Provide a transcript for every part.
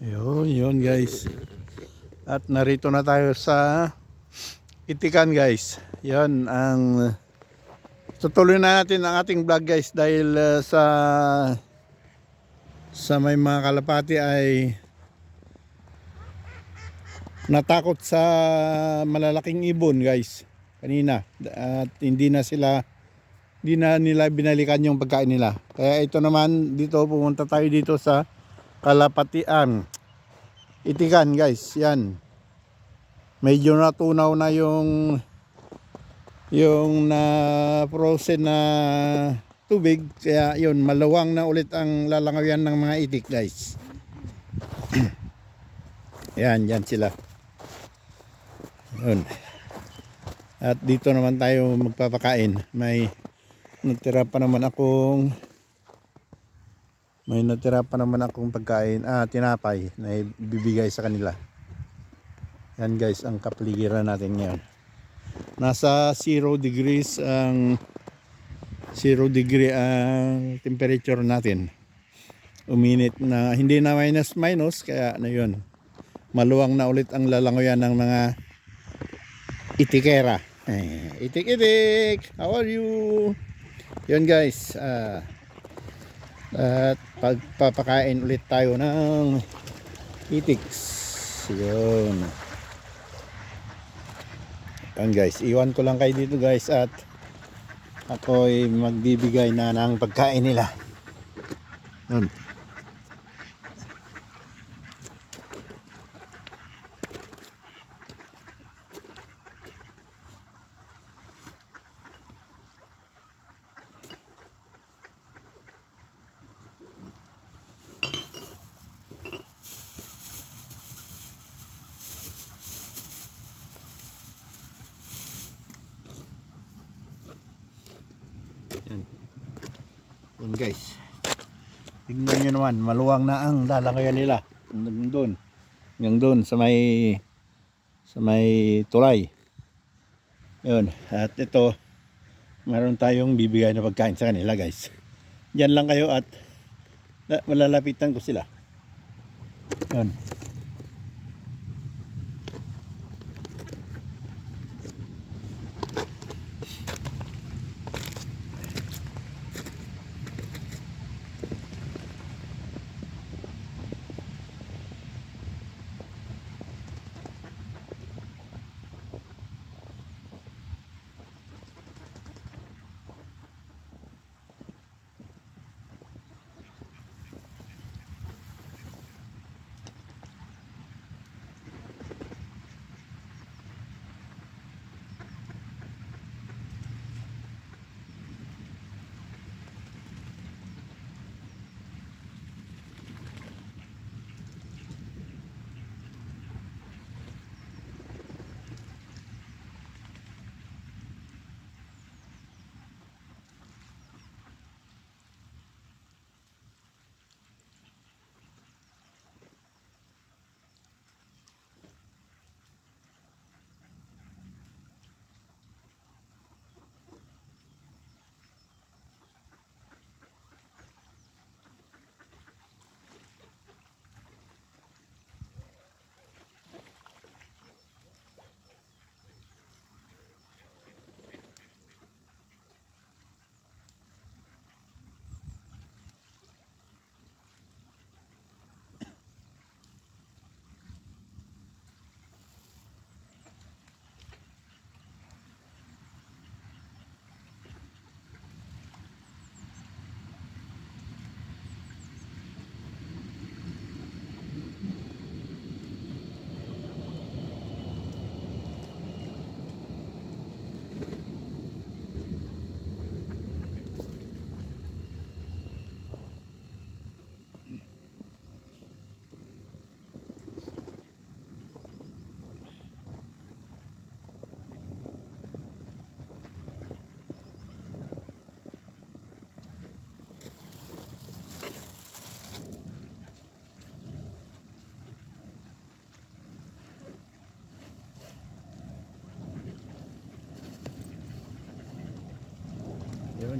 Yun guys. At narito na tayo sa Itikan guys. Yun ang tutuloy na natin ang ating vlog guys dahil sa may mga kalapati ay natakot sa malalaking ibon guys kanina at hindi na nila binalikan yung pagkain nila. Kaya ito naman dito pumunta tayo dito sa Kalapatian. Itikan guys, yan. Medyo natunaw na yung na frozen na tubig, kaya yun maluwang na ulit ang lalangayan ng mga itik guys. Yan sila. Yun. At dito naman tayo magpapakain. May natira pa naman akong pagkain, tinapay na ibibigay sa kanila. Yan guys ang kapaligiran natin ngayon. Nasa 0 degrees ang temperature natin. Uminit na, hindi na minus kaya na yun. Maluwang na ulit ang lalangoyan ng mga itikera. Itik, how are you? Yun guys, at pagpapakain ulit tayo ng itiks. Yun. Yan guys, iwan ko lang kayo dito guys at ako'y magbibigay na ng pagkain nila. Yun. Yun guys, tingnan nyo naman, maluwang na ang lalangayan nila hanggang doon sa may tulay. Yun, at ito meron tayong bibigay na pagkain sa kanila guys. Diyan lang kayo at malalapitan ko sila. Yun.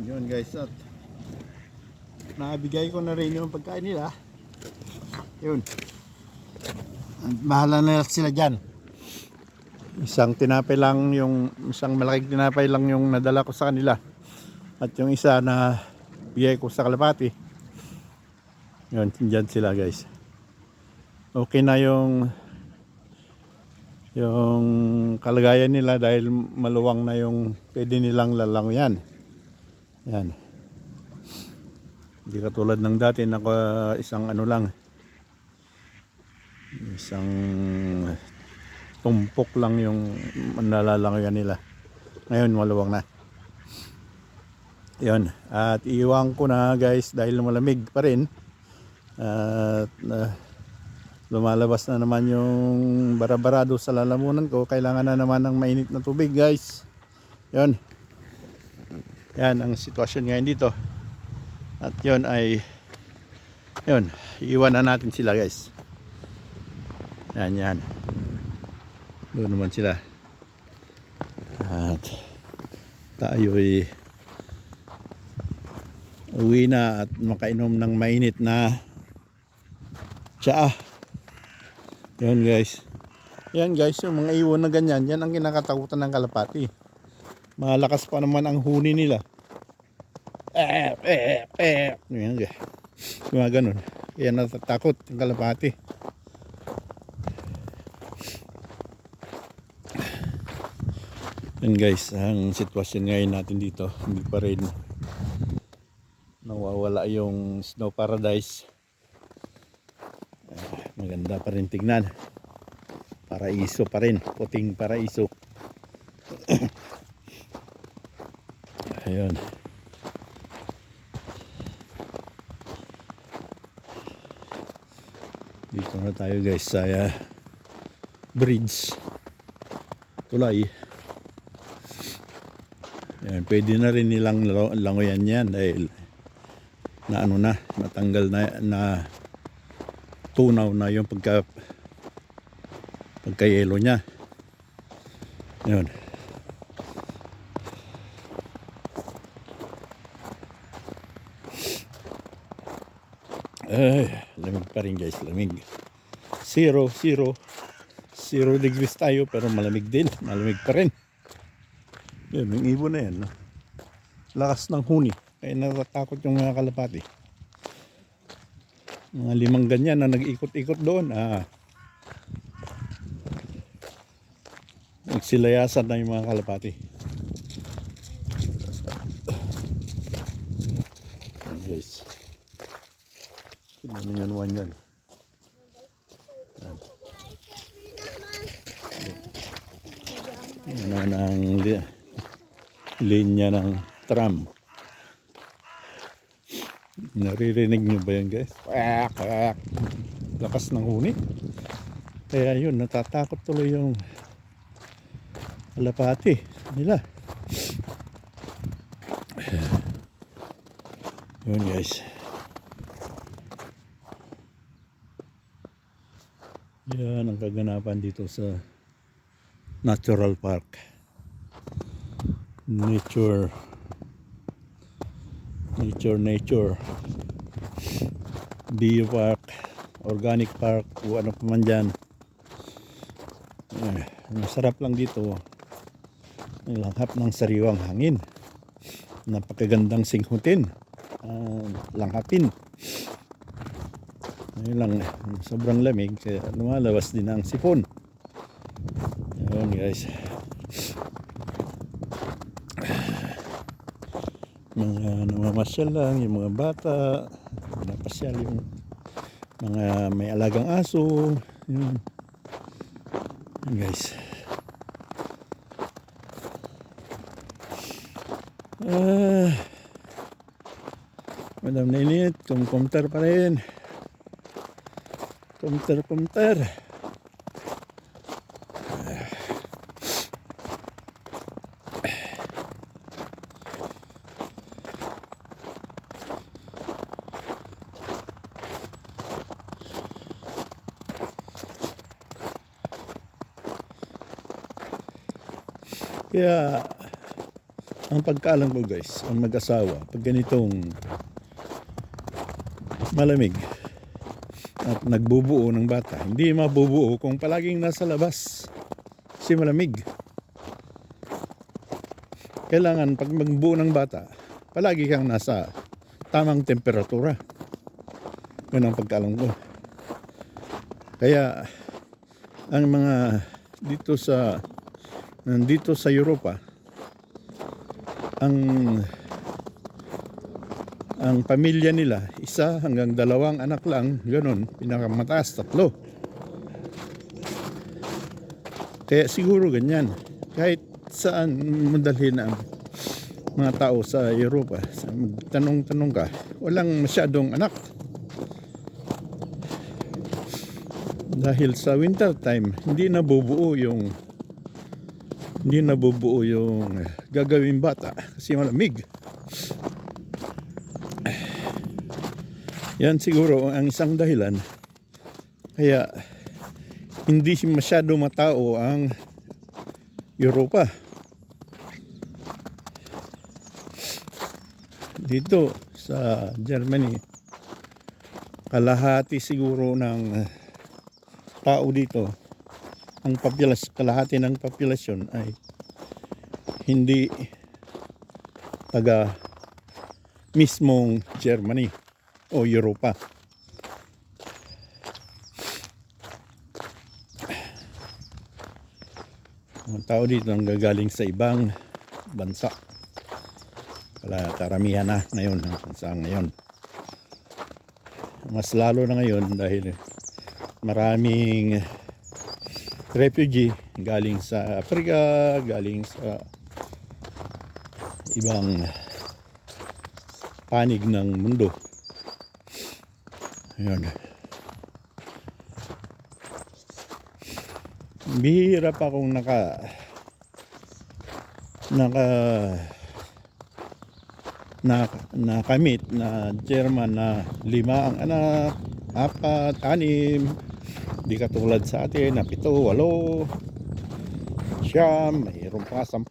Yun guys, at nabigay ko na rin yung pagkain nila. Yun. Bahala na sila dyan. Isang malaking tinapay lang yung nadala ko sa kanila. At yung isa na bigay ko sa kalapati. Yun, dyan sila guys. Okay na yung kalagayan nila dahil maluwang na yung pwede nilang lalangoyan. Yan. Hindi katulad ng dati na isang isang tumpok lang yung nalalangoyan nila. Ngayon maluwang na. Yun. At iiwan ko na guys dahil malamig pa rin. At lumalabas na naman yung barabarado sa lalamunan ko. Kailangan na naman ng mainit na tubig guys. Yun. Yan ang sitwasyon ngayon dito. At yun ay iiwan na natin sila guys. Yan. Doon naman sila. At tayo ay uwi na at makainom ng mainit na tsaa. Yan guys. Yan guys, yung mga iwan na ganyan, yan ang kinakatakutan ng kalapati. Malakas pa naman ang huni nila. Yan guys. Mga ganun. Yan natatakot ang kalapati. Yan guys, ang sitwasyon ngayon natin dito, hindi pa rin nawawala yung snow paradise. Maganda pa rin tignan. Paraiso pa rin, puting paraiso. Ayun. Dito na tayo guys sa bridge. Tulay. Yan, pwede na rin nilang langoyan yan dahil natanggal na tunaw na yung pagka-yelo niya. Yun. Lamig pa rin guys, lamig. 0 degrees tayo pero malamig din, malamig pa rin. Yun, yung ibon na yan. No? Lakas ng huni. Kaya natatakot yung mga kalapati. Mga 5 ganyan na nag-ikot-ikot doon. Nagsilayasan na yung mga kalapati. Guys. Ano yan, one yan. Yan ang linya ng tram. Naririnig nyo ba yan guys? Lakas ng huni. Kaya yun, natatakot tuloy yung kalapati nila. Yun guys. Yan ang kaganapan dito sa Natural Park. Nature. Bio Park, Organic Park, o ano pa man dyan. Masarap lang dito. May langhap ng sariwang hangin. Napakagandang singhutin. Langhapin. Ayun lang, sobrang lamig kaya lumalabas din ang sipon. Ayun guys. Mga namamasyal lang yung mga bata, napasyal yung mga may alagang aso. Yun. Yun guys. Madam na init, kumter pa rin. Kumter. Kaya ang pagkaalam ko guys, ang mag-asawa, pag ganitong malamig, at nagbubuo ng bata. Hindi mabubuo kung palaging nasa labas kasi malamig. Kailangan pag magbuo ng bata, palagi kang nasa tamang temperatura. Yun ang pagkaalam ko. Kaya ang mga dito sa Europa, ang pamilya nila, 1 hanggang 2 anak lang, ganun, pinakamataas 3. Kaya siguro ganyan. Kahit saan madalhin ang mga tao sa Europa, tanong-tanong ka, walang masyadong anak. Dahil sa winter time, hindi nabubuo yung gagawing bata kasi malamig. Yan siguro ang isang dahilan kaya hindi masyado matao ang Europa. Dito sa Germany, kalahati siguro ng tao dito, kalahati ng populasyon ay hindi taga mismong Germany o Europa. Ang tao dito ang gagaling sa ibang bansa. Karamihan na ngayon ang bansa ngayon. Mas lalo na ngayon dahil maraming refugee galing sa Africa, galing sa ibang panig ng mundo. Ayun. Bihira pa akong nakamit na German na 5 ang anak, 4, 6. Di katulad sa atin na 7, 8, 9, mayroon pa 10.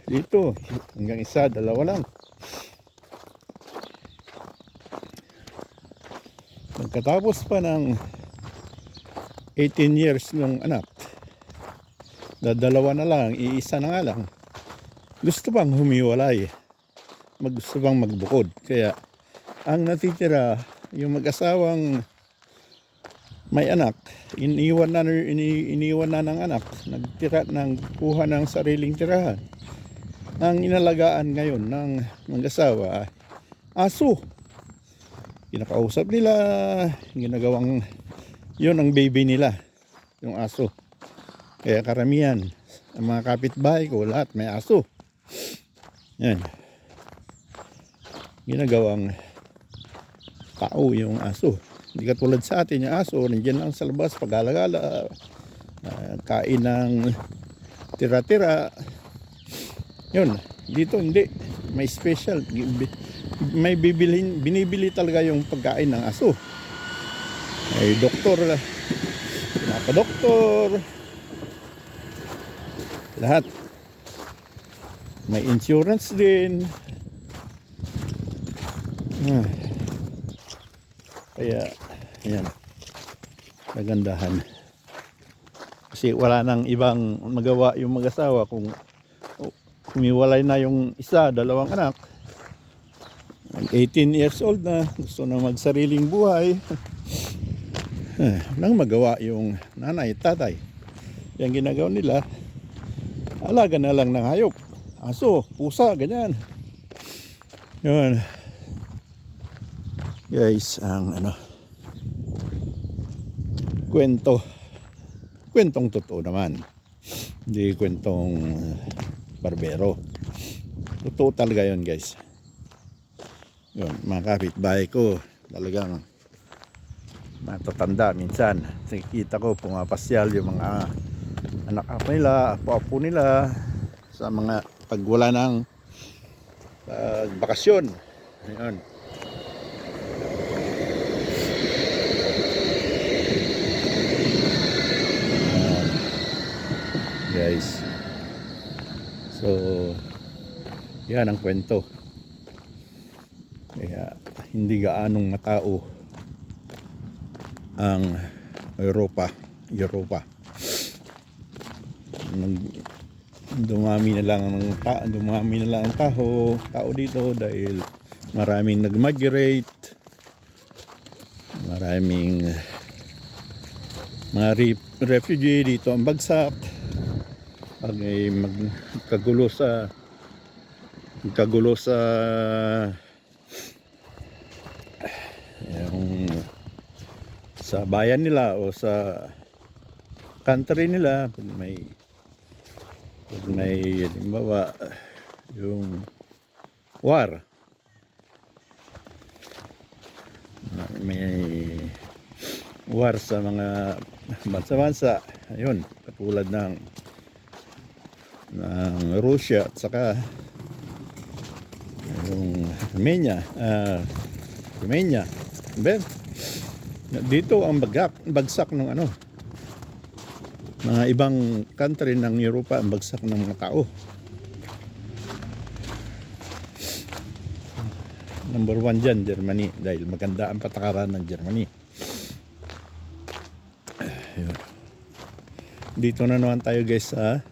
Dito hanggang 1, 2 lang. Pagkatapos pa ng 18 years ng anak, dalawa na lang, iisa na nga lang, gusto pang humiwalay, gusto pang magbukod. Kaya ang natitira, yung mag-asawang may anak, iniwan na ng anak, nagtira kuha ng sariling tirahan. Ang inalagaan ngayon ng mag-asawa, aso. Kinakausap nila, ginagawang yun ang baby nila, yung aso. Kaya karamihan ang mga kapitbahay ko, lahat may aso. Yan, ginagawang tao yung aso. Hindi katulad sa atin, yung aso nandiyan lang sa labas pag-alagala, kain ng tira-tira. Yun, dito hindi, may special, may binibili talaga yung pagkain ng aso. May doktor, pinapadoktor, lahat. May insurance din. Kaya yan, nagandahan. Kasi wala nang ibang magawa yung mag-asawa kung humiwalay na yung 1, 2 anak. 18 years old na, gusto na magsariling buhay. Nang magawa yung nanay, tatay. Yung ginagawa nila, alaga na lang ng hayop, aso, pusa, ganyan. Yun guys, ang kwentong totoo naman, hindi kwentong barbero. Totoo talaga yun guys. Yun, mga kapitbahay ko talagang matatanda minsan. Nakikita ko pumapasyal yung mga anak nila, apo nila sa mga pagwala ng bakasyon. Ayun. Guys, so yan ang kwento. Kaya hindi gaanong matao ang Europa. Dumami na lang ang tao dito dahil maraming nag-migrate, maraming mga refugee dito ang bagsak. Pag may magkagulo sa yung sa bayan nila o sa country nila, pag may halimbawa yung war, may war sa mga bansa-bansa, ayun, katulad ng Russia at saka yung Romania, ben, dito ang bagsak ng mga ibang country ng Europa, ang bagsak ng mga tao. Number 1 dyan, Germany, dahil maganda ang patakaran ng Germany. Ayun. Dito na naman tayo guys sa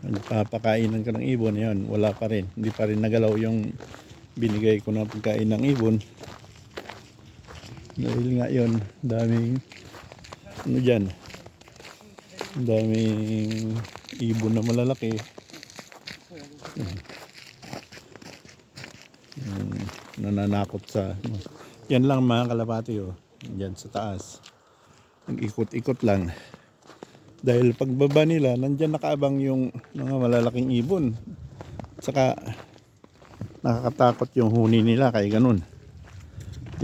nagpapakainan ka ng ibon. Yan, wala pa rin, hindi pa rin nagalaw yung binigay ko na pagkain ng ibon. Dahil nga yun, daming daming ibon na malalaki. Nananakot sa yan lang mga kalapati, dyan sa taas, nag-ikot-ikot lang dahil pagbaba nila nandyan nakaabang yung mga malalaking ibon, saka nakakatakot yung huni nila, kaya ganun.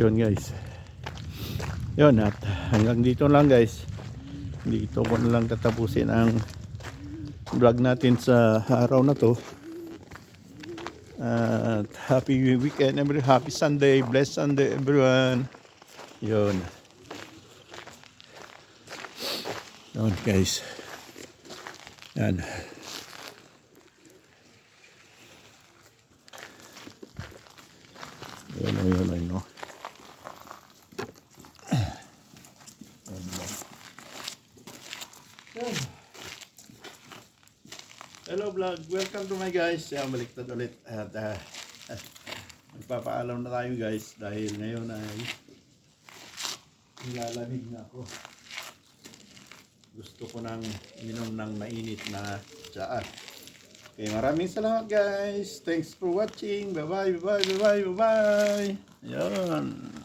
Yun guys, yun, at hanggang dito lang guys, dito ko na lang tatapusin ang vlog natin sa araw na to. At happy weekend, happy Sunday, blessed Sunday everyone. Yun guys, yan. Yun, no. Hello vlog, welcome to my guys. Baliktad ulit at magpapaalam na tayo guys dahil ngayon ay nilalamig na ako. Gusto ko nang minom ng mainit na tsaa. Okay, maraming salamat guys. Thanks for watching. Bye bye. Ayun.